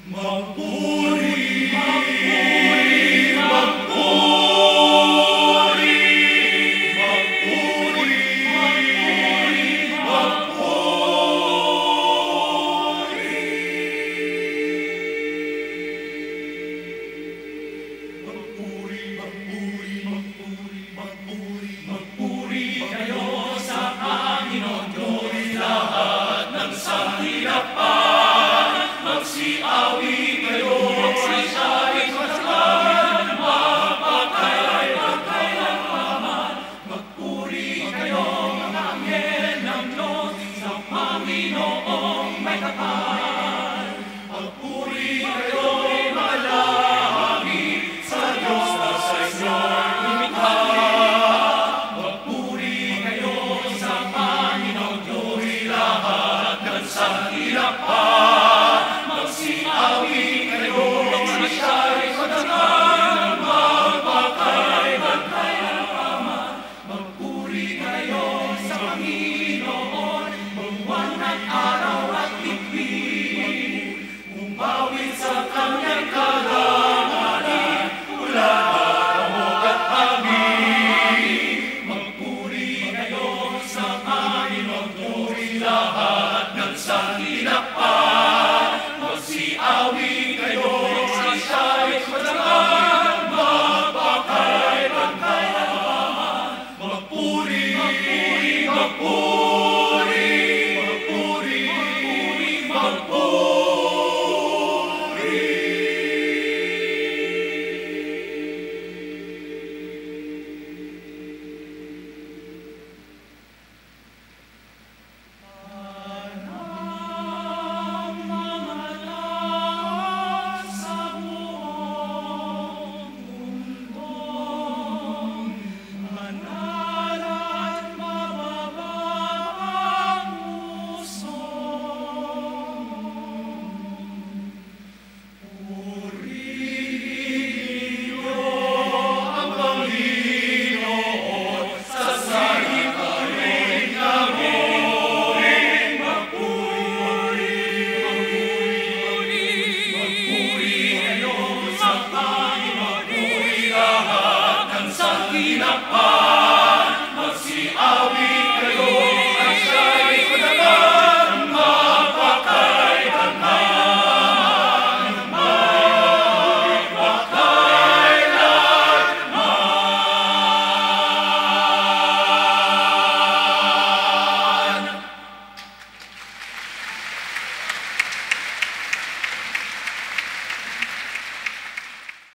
Magpuri, magpuri, magpuri, magpuri, magpuri, magpuri. Magpuri, magpuri, magpuri, magpuri, magpuri kayo sa Panginoon Diyos, lahat ng sanglilapan. Magsiawi kayo, magsasawit magsakan, magpakailanman. Magpuri kayo, mga anghel ng Diyos, sa Panginoong may kapal. Magpuri kayo, mga langit, sa Diyos na sa inyo'y lumikha. Magpuri kayo sa Panginoong Diyos, lahat ng sanglilapan. Magsiawi kayo, magsasawit magsakan, magpakailanman. Magpuri kayo sa Panginoon, buwan at araw at bituin. Umawit sa kanyang kalanganin, ulan, hamog at hangin. Magpuri kayo sa Panginoon Diyos, lahat ng sanglilapan.